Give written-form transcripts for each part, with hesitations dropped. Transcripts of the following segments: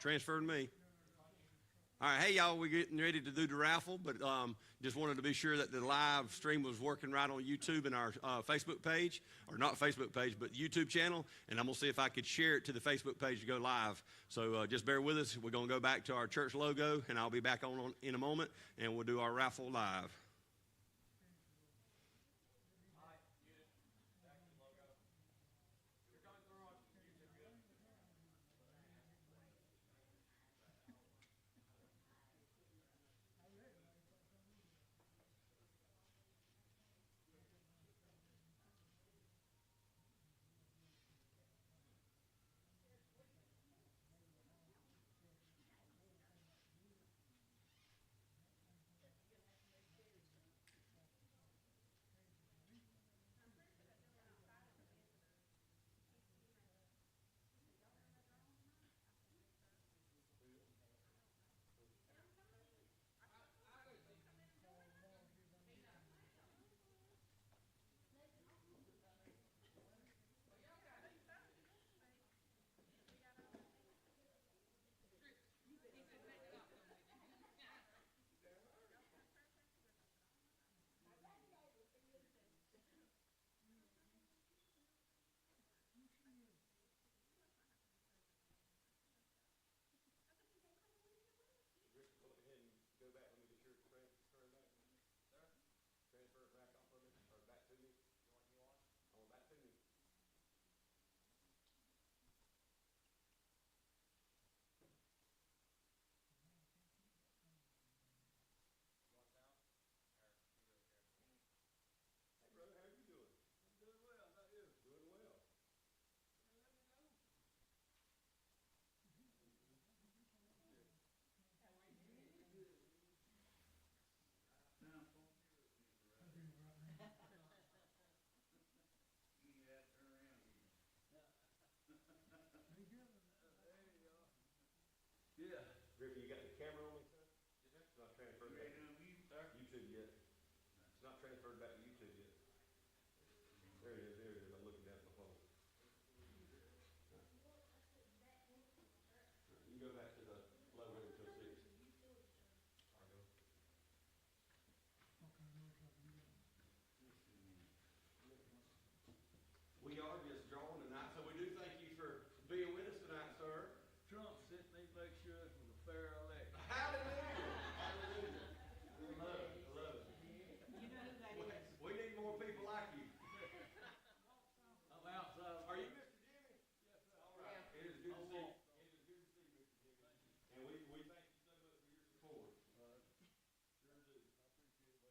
Transferred me. All right, hey y'all, we're getting ready to do the raffle, but just wanted to be sure that the live stream was working right on YouTube and our Facebook page, or not Facebook page, but YouTube channel, and I'm going to see if I could share it to the Facebook page to go live. So just bear with us. We're going to go back to our church logo, and I'll be back on in a moment, and we'll do our raffle live. Griffin, you got the camera on me, sir? It's not transferred back. YouTube yet. It's not transferred back to YouTube yet. There it is, there it is. I'm looking down at the phone. You go back to the logo until 6. We are just drawing tonight, so we do thank you for being with us tonight, sir. Trump sent me to make sure this was a fair election. Hallelujah! Hallelujah! I love it. I love it. You know who that is. We need more people like you. I'm outside. Are you Mr. Jimmy? Yes, sir. All right. It is good to see you. It is good to see you, Mr. Jimmy. And we thank you so much for your support. Sure do. I appreciate what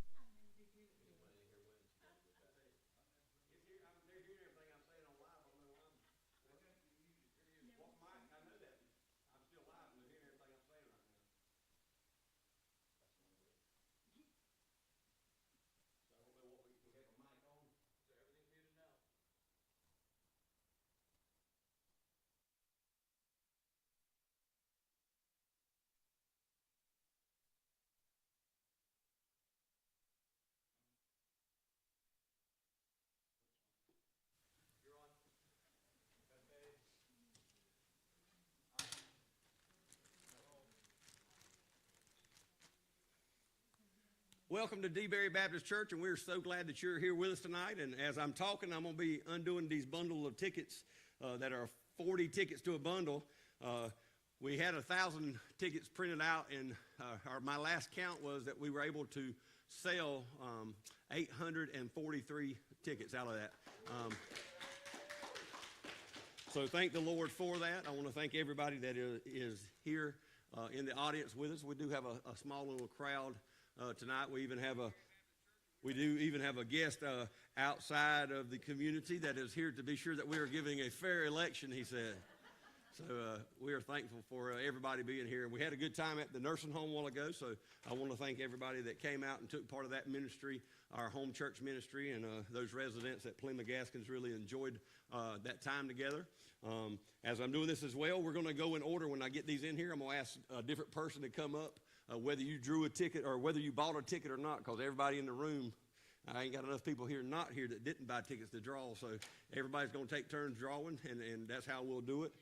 y'all do for this community. You are blessed. They're hearing everything I'm saying on live. I don't know why. What mic? I know that. I'm still live and they're hearing everything I'm saying right now. So I don't know what we have a mic on. So everything's muted now. You're on. Okay. Welcome to Deberry Baptist Church, and we're so glad that you're here with us tonight. And as I'm talking, I'm going to be undoing these bundle of tickets that are 40 tickets to a bundle. We had 1,000 tickets printed out, and my last count was that we were able to sell 843 tickets out of that. So thank the Lord for that. I want to thank everybody that is here in the audience with us. We do have a small little crowd tonight. We do even have a guest outside of the community that is here to be sure that we are giving a fair election, he said. So we are thankful for everybody being here. And we had a good time at the nursing home a while ago, so I want to thank everybody that came out and took part of that ministry, our home church ministry, and those residents at Plymouth Gaskins really enjoyed that time together. As I'm doing this as well, we're going to go in order. When I get these in here, I'm going to ask a different person to come up, whether you drew a ticket or whether you bought a ticket or not, because everybody in the room, I ain't got enough people here not here that didn't buy tickets to draw, so everybody's going to take turns drawing, and that's how we'll do it.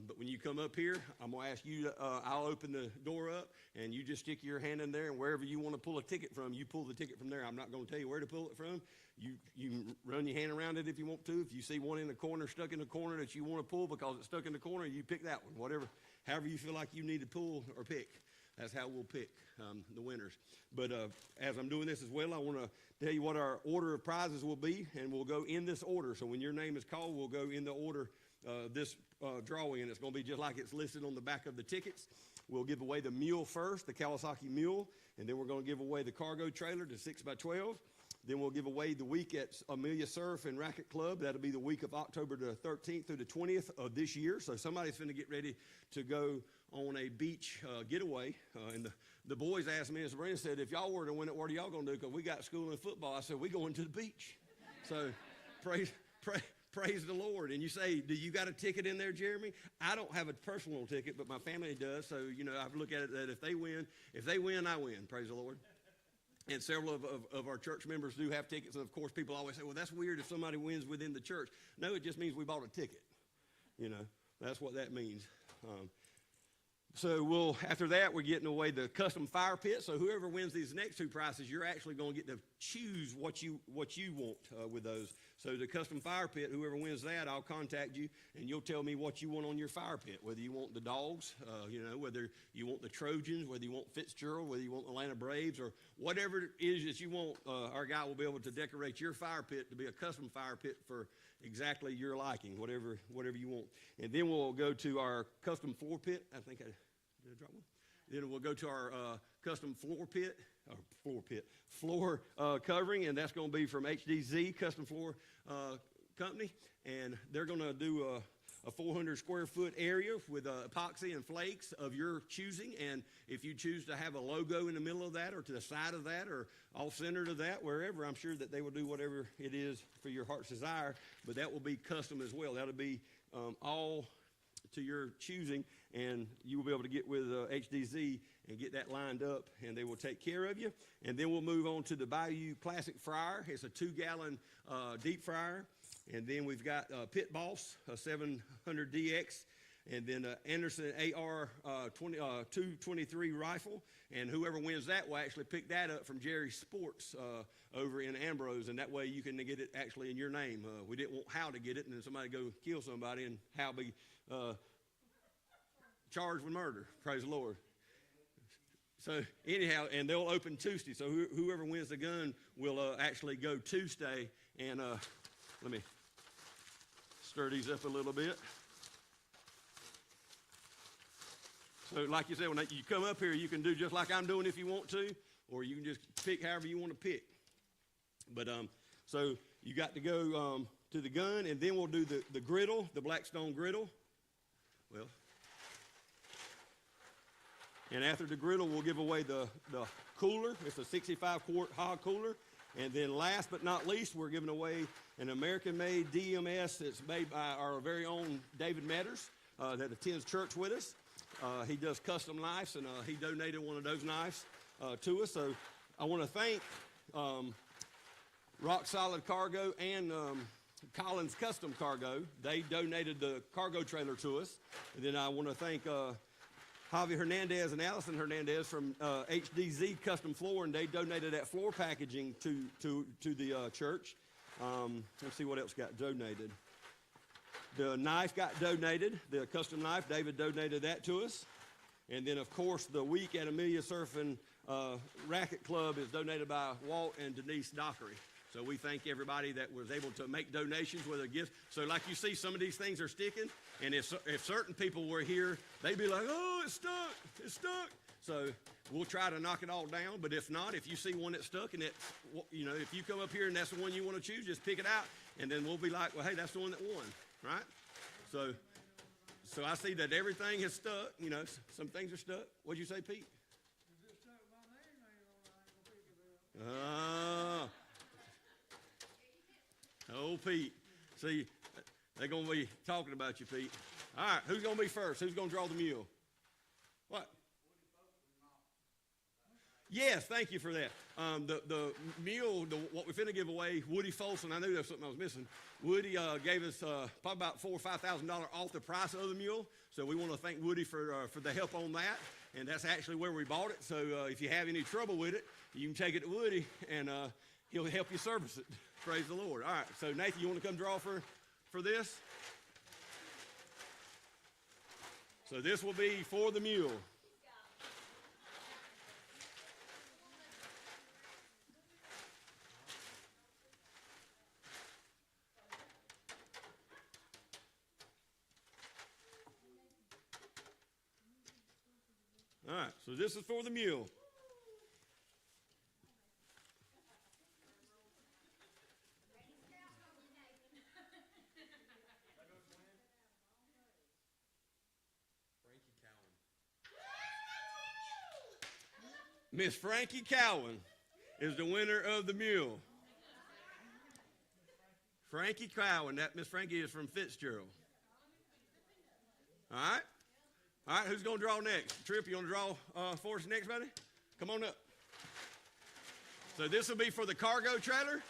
But when you come up here, I'm going to ask you, I'll open the door up, and you just stick your hand in there, and wherever you want to pull a ticket from, you pull the ticket from there. I'm not going to tell you where to pull it from. You can run your hand around it if you want to. If you see one in the corner, stuck in the corner that you want to pull because it's stuck in the corner, you pick that one. However you feel like you need to pull or pick. That's how we'll pick the winners. But as I'm doing this as well, I want to tell you what our order of prizes will be, and we'll go in this order. So when your name is called, we'll go in the order this drawing, and it's going to be just like it's listed on the back of the tickets. We'll give away the mule first, the Kawasaki mule, and then we're going to give away the cargo trailer, the 6x12. Then we'll give away the week at Amelia Surf and Racket Club. That'll be the week of October the 13th through the 20th of this year. So somebody's going to get ready to go on a beach getaway. And the boys asked me, and Sabrina said, if y'all were to win it, what are y'all going to do? Because we got school and football. I said, we going to the beach. So praise the Lord. And you say, do you got a ticket in there, Jeremy? I don't have a personal ticket, but my family does. So, I look at it that if they win, I win. Praise the Lord. And several of our church members do have tickets. And, of course, people always say, well, that's weird if somebody wins within the church. No, it just means we bought a ticket. That's what that means. So after that, we're getting away the custom fire pit. So whoever wins these next two prizes, you're actually going to get to choose what you want with those. So the custom fire pit, whoever wins that, I'll contact you, and you'll tell me what you want on your fire pit, whether you want the dogs, whether you want the Trojans, whether you want Fitzgerald, whether you want the Atlanta Braves, or whatever it is that you want. Our guy will be able to decorate your fire pit to be a custom fire pit for exactly your liking, whatever you want. And then we'll go to our custom floor pit. I think did I drop one? Then we'll go to our custom floor covering, and that's going to be from HDZ Custom Floor Company, and they're going to do a 400 square foot area with epoxy and flakes of your choosing. And if you choose to have a logo in the middle of that, or to the side of that, or off center to that, wherever, I'm sure that they will do whatever it is for your heart's desire. But that will be custom as well. That'll be all to your choosing, and you will be able to get with HDZ and get that lined up, and they will take care of you. And then we'll move on to the Bayou Classic Fryer. It's a 2-gallon deep fryer. And then we've got Pit Boss, a 700DX, and then Anderson AR 223 rifle. And whoever wins that will actually pick that up from Jerry Sports over in Ambrose, and that way you can get it actually in your name. We didn't want Hal to get it, and then somebody go kill somebody, and Hal be charged with murder. Praise the Lord. So anyhow, and they'll open Tuesday. So whoever wins the gun will actually go Tuesday. And let me stir these up a little bit. So like you said, when you come up here, you can do just like I'm doing if you want to, or you can just pick however you want to pick. But so you got to go to the gun, and then we'll do the griddle, the Blackstone griddle. Well, and after the griddle, we'll give away the cooler. It's a 65-quart hog cooler. And then last but not least, we're giving away an American-made DMS that's made by our very own David Metters that attends church with us. He does custom knives, and he donated one of those knives to us. So I want to thank Rock Solid Cargo and Collins Custom Cargo. They donated the cargo trailer to us. And then I want to thank Javi Hernandez and Allison Hernandez from HDZ Custom Floor, and they donated that floor packaging to the church. Let's see what else got donated. The knife got donated, the custom knife. David donated that to us. And then, of course, the week at Amelia Surf and Racket Club is donated by Walt and Denise Dockery. So we thank everybody that was able to make donations with a gift. So like you see, some of these things are sticking. And if certain people were here, they'd be like, oh, it's stuck. So we'll try to knock it all down. But if not, if you see one that's stuck, and if you come up here and that's the one you want to choose, just pick it out. And then we'll be like, well, hey, that's the one that won, right? So I see that everything has stuck. You know, some things are stuck. What'd you say, Pete? If it stuck my name ain't on it, I ain't gonna pick it up. Oh, Pete. See, they're going to be talking about you, Pete. All right, who's going to be first? Who's going to draw the mule? What? Yes, thank you for that. The mule, what we're finna give away, Woody Folsom, I knew there was something I was missing. Woody gave us probably about $4,000 or $5,000 off the price of the mule, so we want to thank Woody for the help on that, and that's actually where we bought it. So if you have any trouble with it, you can take it to Woody, and he'll help you service it. Praise the Lord. All right, so Nathan, you want to come draw for this? So this will be for the mule. All right, so this is for the mule. Miss Frankie Cowan is the winner of the mule. Frankie Cowan, that Miss Frankie is from Fitzgerald. All right? All right, who's going to draw next? Tripp, you want to draw for us next, buddy? Come on up. So this will be for the cargo trailer.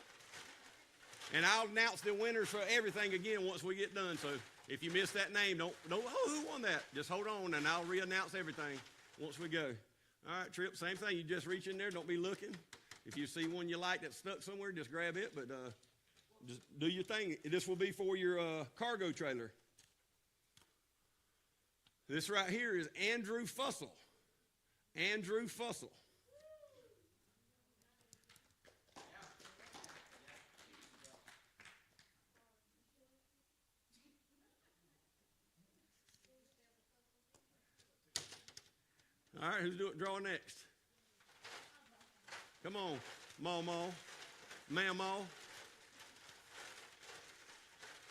And I'll announce the winners for everything again once we get done. So if you missed that name, don't oh, who won that? Just hold on, and I'll re-announce everything once we go. All right, Tripp, same thing. You just reach in there. Don't be looking. If you see one you like that's stuck somewhere, just grab it. But just do your thing. This will be for your cargo trailer. This right here is Andrew Fussell. Andrew Fussell. All right, who's drawing next? Come on, Mama, Mama.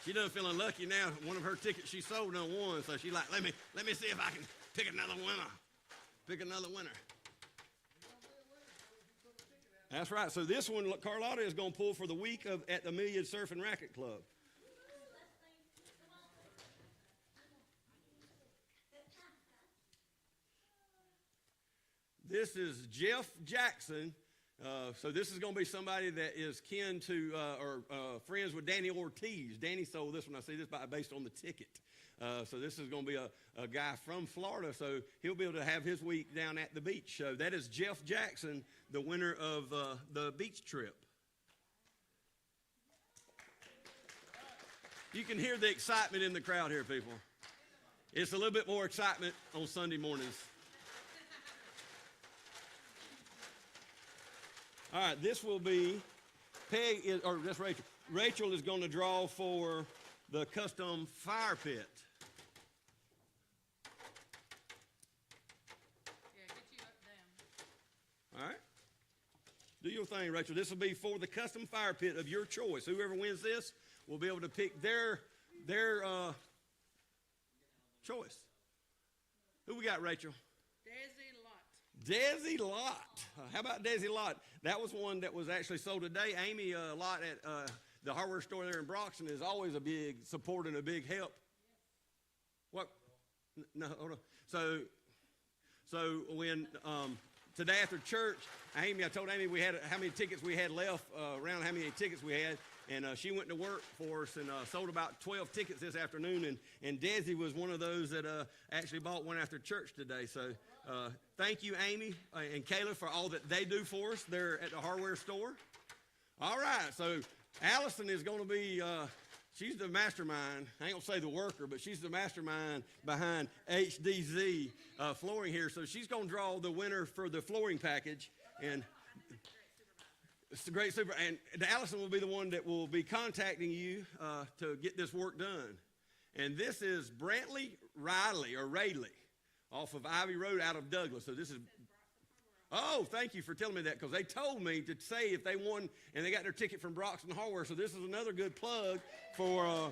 She done feeling lucky now. One of her tickets she sold done won, so she's like, let me see if I can pick another winner. Pick another winner. That's right. So this one, Carlotta is going to pull for the week at the Million Surf and Racket Club. This is Jeff Jackson. So this is going to be somebody that is kin to or friends with Danny Ortiz. Danny sold this one. I see this based on the ticket. So this is going to be a guy from Florida. So he'll be able to have his week down at the beach. So that is Jeff Jackson, the winner of the beach trip. You can hear the excitement in the crowd here, people. It's a little bit more excitement on Sunday mornings. All right, this will be Peg, or that's Rachel. Rachel is going to draw for the custom fire pit. Yeah, get you up down. All right. Do your thing, Rachel. This will be for the custom fire pit of your choice. Whoever wins this will be able to pick their choice. Who we got, Rachel? Desi Lott. How about Desi Lott? That was one that was actually sold today. Amy Lott at the hardware store there in Broxton is always a big support and a big help. What? No, hold on. So when today after church, I told Amy we had how many tickets we had left, around how many tickets we had, and she went to work for us and sold about 12 tickets this afternoon, and Desi was one of those that actually bought one after church today. So thank you, Amy and Kayla, for all that they do for us there at the hardware store. All right, so Allison is going to be, she's the mastermind. I ain't going to say the worker, but she's the mastermind behind HDZ flooring here. So she's going to draw the winner for the flooring package. And it's a great super. And Allison will be the one that will be contacting you to get this work done. And this is Brantley Rayleigh off of Ivy Road out of Douglas. So this is, oh, thank you for telling me that, because they told me to say if they won and they got their ticket from Broxton Hardware. So this is another good plug for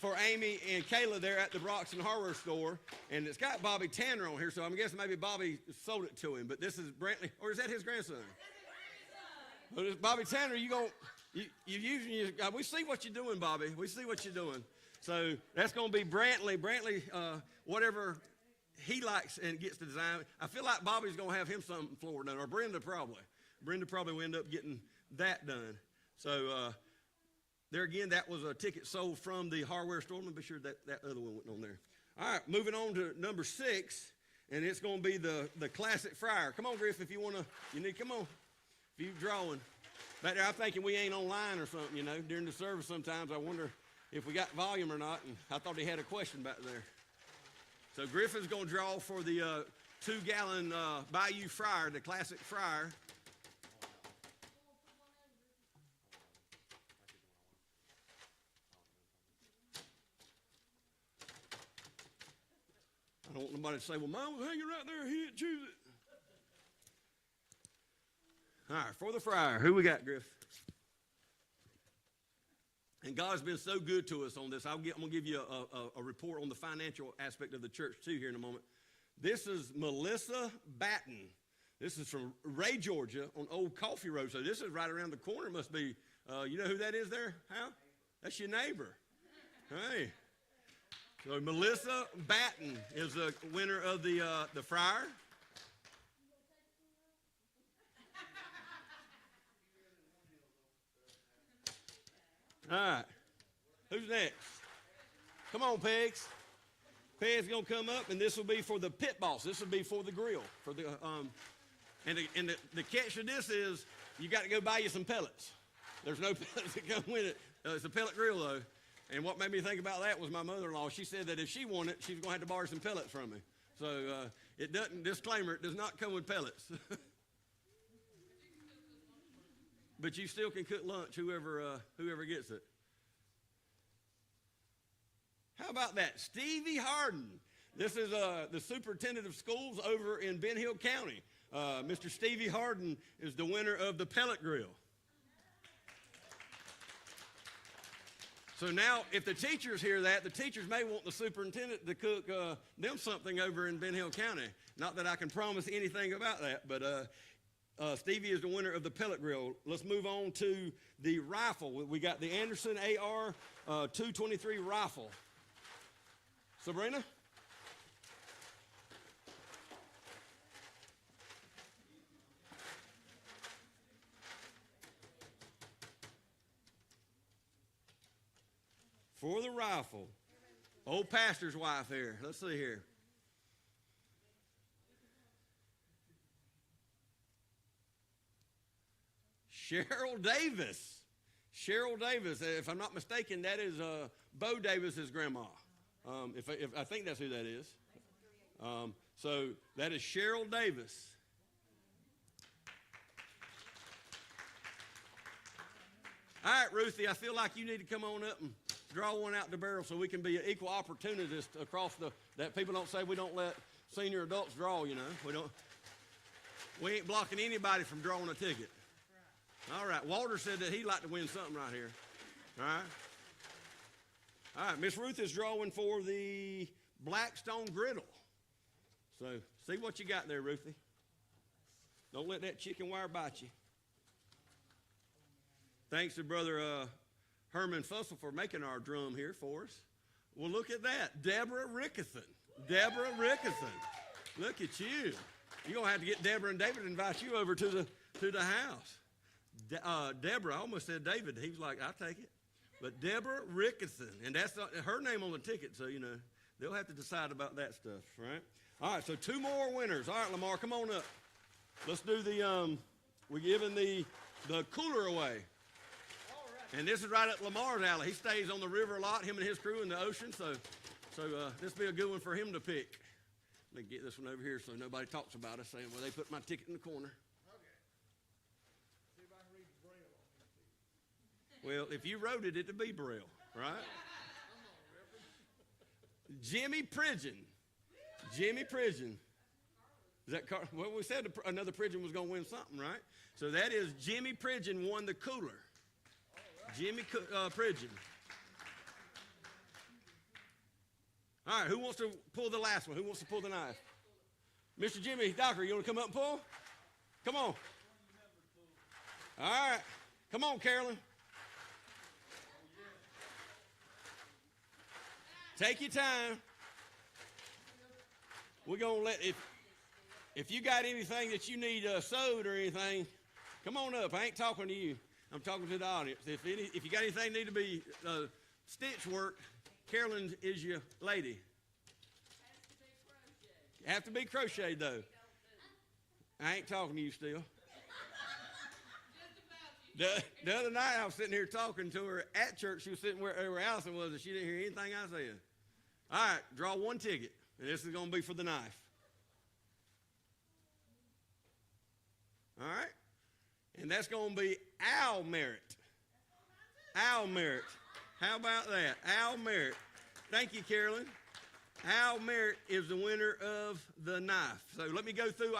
for Amy and Kayla there at the Broxton Hardware store, and it's got Bobby Tanner on here, so I'm guessing maybe Bobby sold it to him. But this is Brantley, or is that his grandson? But it's Bobby Tanner, we see what you're doing, Bobby. We see what you're doing. So that's going to be Brantley. Brantley, whatever he likes and gets to design. I feel like Bobby's going to have him some floor done, or Brenda probably. Brenda probably will end up getting that done. So there again, that was a ticket sold from the hardware store. Let me be sure that other one went on there. All right, moving on to number 6, and it's going to be the classic fryer. Come on, Griff, if you want to, come on. If you're drawing. Back there, I'm thinking we ain't online or something, During the service sometimes I wonder if we got volume or not, and I thought he had a question back there. So Griffin's going to draw for the 2-gallon Bayou fryer, the classic fryer. I don't want nobody to say, well, mine was hanging right there, he didn't choose it. All right, for the fryer, who we got, Griff? And God's been so good to us on this. I'm going to give you a report on the financial aspect of the church, too, here in a moment. This is Melissa Batten. This is from Ray, Georgia, on Old Coffee Road. So this is right around the corner. Must be, you know who that is there, Hal? That's your neighbor. Hey. So Melissa Batten is the winner of the fryer. All right. Who's next? Come on, Pegs. Pegs going to come up, and this will be for the pit boss. This will be for the grill. For the the catch of this is you got to go buy you some pellets. There's no pellets that come with it. It's a pellet grill, though. And what made me think about that was my mother-in-law. She said that if she wanted, she was going to have to borrow some pellets from me. So it doesn't, disclaimer, it does not come with pellets. But you still can cook lunch, whoever gets it. How about that? Stevie Harden. This is the superintendent of schools over in Ben Hill County. Mr. Stevie Harden is the winner of the pellet grill. So now, if the teachers hear that, the teachers may want the superintendent to cook them something over in Ben Hill County. Not that I can promise anything about that, but Stevie is the winner of the pellet grill. Let's move on to the rifle. We got the Anderson AR 223 rifle. Sabrina? For the rifle. Old pastor's wife here. Let's see here. Cheryl Davis. Cheryl Davis. If I'm not mistaken, that is Bo Davis's grandma. If I think that's who that is. So that is Cheryl Davis. All right, Ruthie, I feel like you need to come on up and draw one out the barrel so we can be an equal opportunist across that people don't say we don't let senior adults draw, We ain't blocking anybody from drawing a ticket. All right, Walter said that he'd like to win something right here. All right. All right, Miss Ruth is drawing for the Blackstone griddle. So see what you got there, Ruthie. Don't let that chicken wire bite you. Thanks to Brother Herman Fussell for making our drum here for us. Well, look at that. Deborah Rickerson. Deborah Rickerson. Look at you. You're going to have to get Deborah and David to invite you over to the house. Deborah, I almost said David. He was like, I'll take it. But Deborah Rickerson, and that's her name on the ticket, so, they'll have to decide about that stuff, right? All right, so 2 more winners. All right, Lamar, come on up. Let's do we're giving the cooler away. And this is right up Lamar's alley. He stays on the river a lot, him and his crew in the ocean, so this will be a good one for him to pick. Let me get this one over here so nobody talks about us, saying, well, they put my ticket in the corner. Well, if you wrote it, it'd be Braille, right? Jimmy Pridgeon. Jimmy Pridgeon. Is that well, we said another Pridgeon was going to win something, right? So that is Jimmy Pridgeon won the cooler. Jimmy Pridgeon. All right, who wants to pull the last one? Who wants to pull the knife? Mr. Jimmy Docker, you want to come up and pull? Come on. All right. Come on, Carolyn. Take your time. We're going to let, if you got anything that you need sewed or anything, come on up. I ain't talking to you. I'm talking to the audience. If you got anything need to be stitch work, Carolyn is your lady. Have to be crocheted though. I ain't talking to you still. The other night I was sitting here talking to her at church. She was sitting where Allison was, and she didn't hear anything I said. All right, draw one ticket, and this is going to be for the knife. All right, and that's going to be Al Merritt. Al Merritt. How about that? Al Merritt. Thank you, Carolyn. Al Merritt is the winner of the knife. So let me go through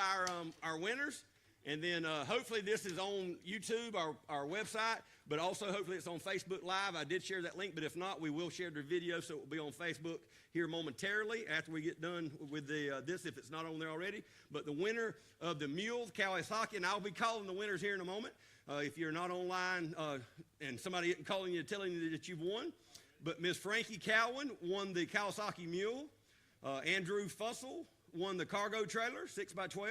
our winners, and then hopefully this is on YouTube, our website, but also hopefully it's on Facebook Live. I did share that link, but if not, we will share the video, so it will be on Facebook here momentarily after we get done with this, if it's not on there already. But the winner of the mule, Kawasaki, and I'll be calling the winners here in a moment. If you're not online and somebody isn't calling you telling you that you've won. But Miss Frankie Cowan won the Kawasaki mule. Andrew Fussell won the cargo trailer, 6x12.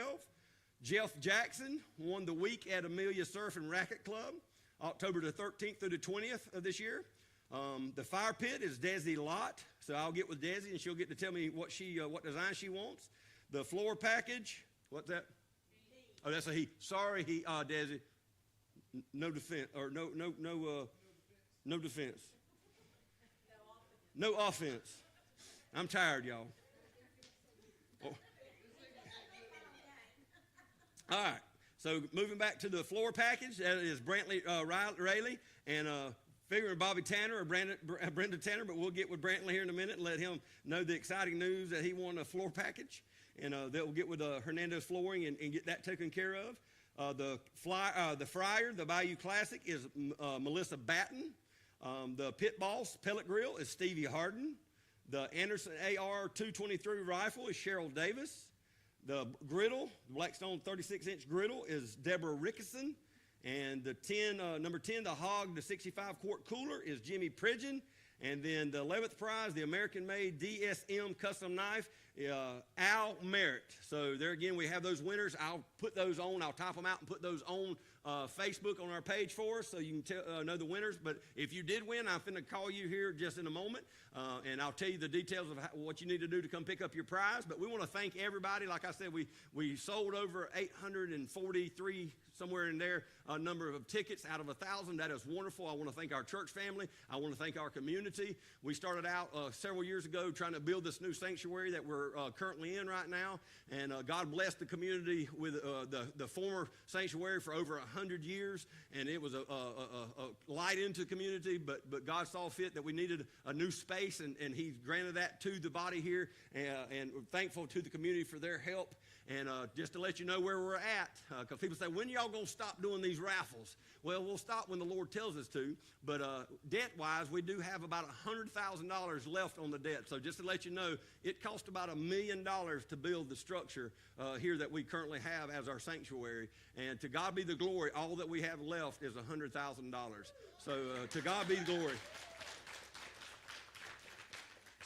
Jeff Jackson won the week at Amelia Surf and Racket Club, October the 13th through the 20th of this year. The fire pit is Desi Lott, so I'll get with Desi and she'll get to tell me what design she wants. The floor package, what's that? Oh, that's a he. Sorry, Desi. No defense, or no defense. No offense. I'm tired, y'all. Oh. All right. So moving back to the floor package, that is Brantley Rayleigh and figuring Bobby Tanner or Brenda Tanner, but we'll get with Brantley here in a minute and let him know the exciting news that he won a floor package. And they'll get with Hernandez Flooring and get that taken care of. The fryer, the Bayou Classic, is Melissa Batten. The Pit Boss pellet grill is Stevie Harden. The Anderson AR-223 rifle is Cheryl Davis. The griddle, the Blackstone 36-inch griddle, is Deborah Rickison. And the number 10, the Hog, the 65-quart cooler, is Jimmy Pridgeon. And then the 11th prize, the American-made DSM custom knife, Al Merritt. So there again, we have those winners. I'll put those on. I'll type them out and put those on Facebook on our page for us so you can know the winners. But if you did win, I'm finna call you here just in a moment, and I'll tell you the details of what you need to do to come pick up your prize. But we want to thank everybody. Like I said, we sold over 843, somewhere in there, a number of tickets out of 1,000. That is wonderful. I want to thank our church family. I want to thank our community. We started out several years ago trying to build this new sanctuary that we're currently in right now. And God blessed the community with the former sanctuary for over 100 years. And it was a light into the community, but God saw fit that we needed a new space, and He granted that to the body here. And we're thankful to the community for their help. And just to let you know where we're at, because people say, when y'all going to stop doing these raffles? Well, we'll stop when the Lord tells us to. But debt-wise, we do have about $100,000 left on the debt. So just to let you know, it cost about $1 million to build the structure here that we currently have as our sanctuary. And to God be the glory, all that we have left is $100,000. So to God be the glory.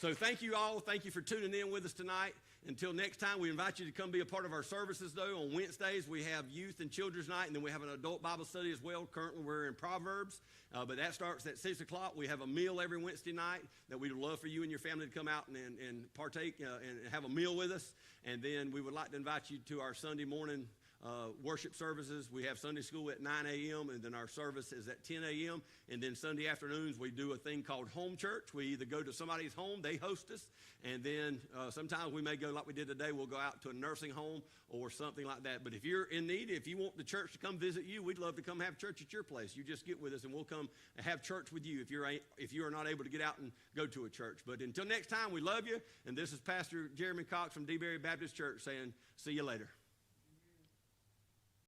So thank you all. Thank you for tuning in with us tonight. Until next time, we invite you to come be a part of our services, though. On Wednesdays, we have youth and children's night, and then we have an adult Bible study as well. Currently, we're in Proverbs, but that starts at 6 o'clock. We have a meal every Wednesday night that we'd love for you and your family to come out and partake and have a meal with us. And then we would like to invite you to our Sunday morning worship services. We have Sunday school at 9 a.m., and then our service is at 10 a.m. And then Sunday afternoons, we do a thing called home church. We either go to somebody's home, they host us, and then sometimes we may go like we did today. We'll go out to a nursing home or something like that. But if you're in need, if you want the church to come visit you, we'd love to come have church at your place. You just get with us, and we'll come have church with you if you are not able to get out and go to a church. But until next time, we love you, and this is Pastor Jeremy Cox from Deberry Baptist Church saying, see you later.